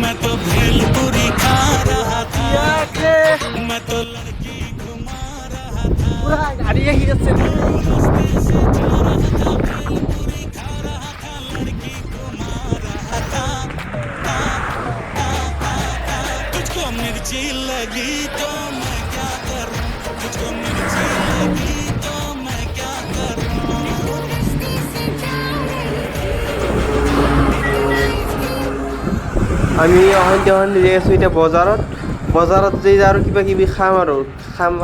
मैं तो भेलपुरी खा रहा था मैं तो लड़की घुमा रहा था पूरा गाड़ी ही যাচ্ছে रास्ते से जा रहा था भेलपुरी खा रहा था लड़की घुमा रहा था तुझको मिर्ची लगी तो मैं क्या करूं तुझको मिर्ची लगी तो मैं क्या करूं আমি অহন যাই আছো এতিয়া বজাৰত যে আৰু কিবা কিবি খাম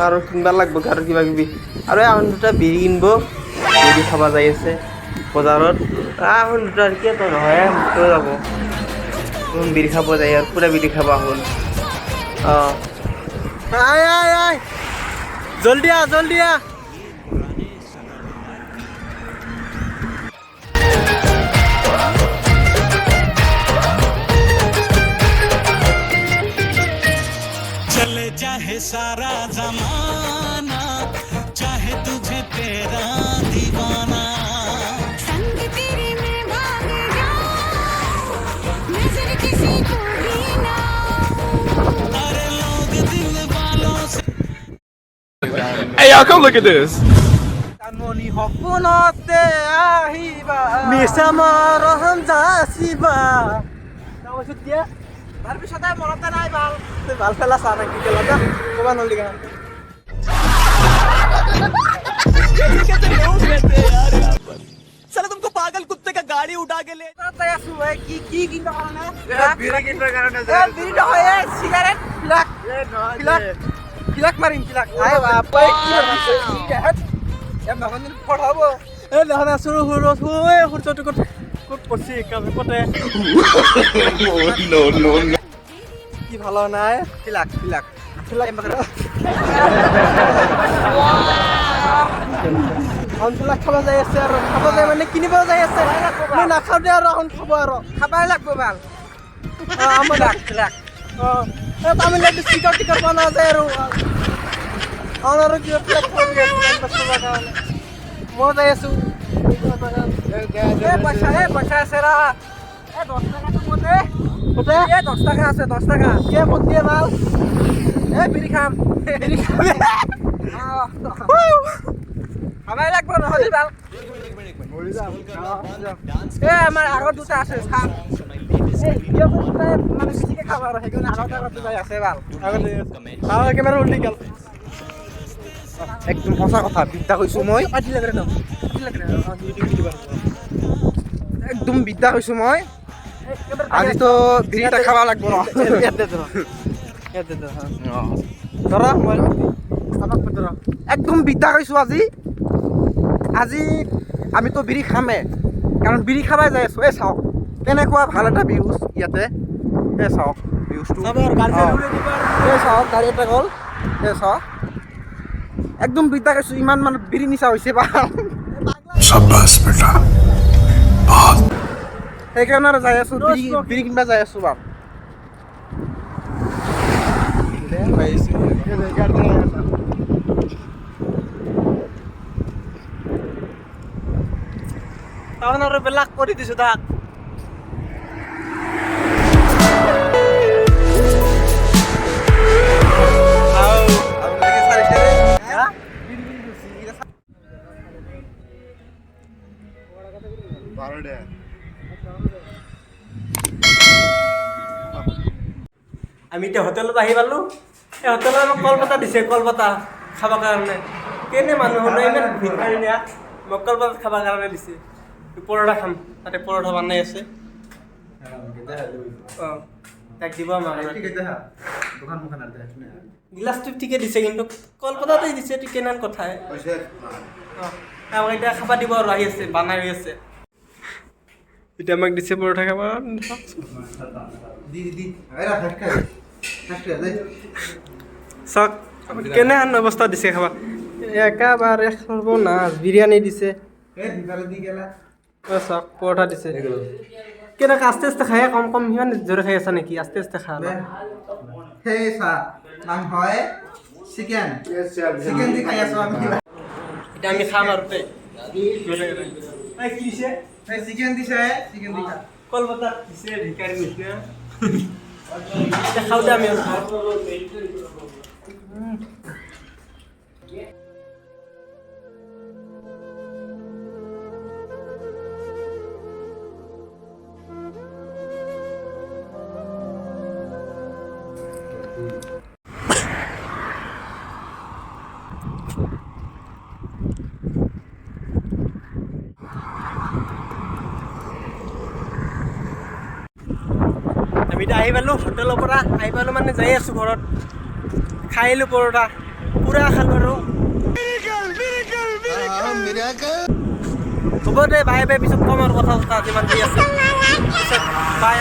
আৰু কিনবা লাগব আৰু কিবা কিবি আৰু এখন দুটা বিৰি কিনব বিৰি খাবা যাই আছে বজাৰত এখন দুটা আৰু কি তো নহয় মুক্ত যাব বিৰি খাব যায় আৰু পুৰা বিৰি খাবা হ'ল আয় জলদি আ चले चाहे सारा जमाना चाहे तुझे तेरा दीवाना संग तेरे में भाग जाऊं नजर किसी को भी ना अरे लोग दिल वालों से Hey, y'all, come look at this. কাননি সপোনতে আহিবা মিছামৰ যাচিবা তাৰপিছত দিয়া তাৰপিছতে মনতে নাই ভাল খেলা চা নাই কি খেলা যা ক'বা নলি গান साला तुमको पागल कुत्ते का गाड़ी उठा के ले जाता है सुबह की किन कारण है बीड़ी किन कारण है बीड़ी तो है सिगरेट पिलाक मारिन पिलाक आए बाप की है या भगवान पढ़ाबो ए लहना शुरू होए हुरचट কত পড়ছি কামে পটে নো কি ভালো নাই পিলাক অঞ্চলাক খাব যাই আছে আৰু খাব যাই মানে কিনিব যাই আছে মই নাখাও দে আৰু এখন খাব আৰু খাবাই লাগব ভাল আমাৰ লাখ তামিলনাডু টিকট বনা যায় আৰু কিবা প্লেট কৰি আছে মই যাই আছো পয়সা আছে রা 10 টাকা তো মতে ওতে 10 টাকা আছে 10 টাকা কে মত দিয়ে মাল বিড়ি খাবে আমায় লাগবে না হলি বাল মরি যা আমার আগর দুটা আছে খাম ইয়া দুটা মানে শিখে খাবার হেগুন আগর দুটা আছে বাল আগর ক্যামেরা উল্টি গেল একদম সঁচা কথা বিদ্যা কৈছো মই একদম বিদ্যা কৈছো মই আজি তো বিৰিটা খাবা লাগব ন ধৰা মই একদম বিদ্যা কৈছো আজি আমি তো বিৰি খামে কাৰণ বিৰি খাবাই যাই আছো চাওক কেনেকুৱা ভাল এটা ভিউজ ইয়াতে চাওক ভিউজটো চাওক গাড়ী এটা গ'ল চাওক একদম বিদ্যা কৈছো ইমান মানে বিৰি নিচা হৈছে বা शाबाश बेटा बहुत সেইকাৰণে আৰু যাই আছো বিৰি কিনবা যাই আছো বাপ টাউন আৰু বেলাক কৰি দিছো তাক আমি এতিয়া হোটেলত আহি পালোঁ এই হোটেলত আমাক কলপাতা দিছে কলপাতা খাবৰ কাৰণে কেনে মানুহ হ'লে ইমান ভিক্ষাৰী নিয়া মোক কলপাতা খাবৰ কাৰণে দিছে পৰঠা খাম তাতে পৰঠা বনাই আছে অঁ তাক দিব আমাক গিলাচটো ঠিকে দিছে কিন্তু কলপাতাতেই দিছে এইটো কেনেন কথাই অঁ আমাক এতিয়া খাব দিব আৰু আহি আছে বনাই হৈ আছে এতিয়া আমাক দিছে পৰঠা খাব চাওক কেনেহেন অৱস্থা দিছে খাবা একেবাৰে সৰ্বনাশ বিৰিয়ানী দিছে চাওক পৰঠা দিছে কেনেকৈ আস্তে আস্তে খাই কম সিমান জোৰে খাই আছা নেকি আস্তে আস্তে খা সেই চাহ মাংস চিকেন দি খাই আছো আমি এতিয়া আমি খাম আৰু চিকেন দিছে চিকেন দি খা কলপাতা দিছে ভিকাৰী নিচিনা খাওঁ দে আমি আমি এতিয়া আহি পালোঁ হোটেলৰ পৰা আহি পালোঁ মানে যাই আছোঁ ঘৰত খাই আহিলোঁ পৰঠা পূৰা খালোঁ আৰু হ'ব দে বাই বাই পিছত কম আৰু কথা চথা যিমান যি আছে পিছত বাই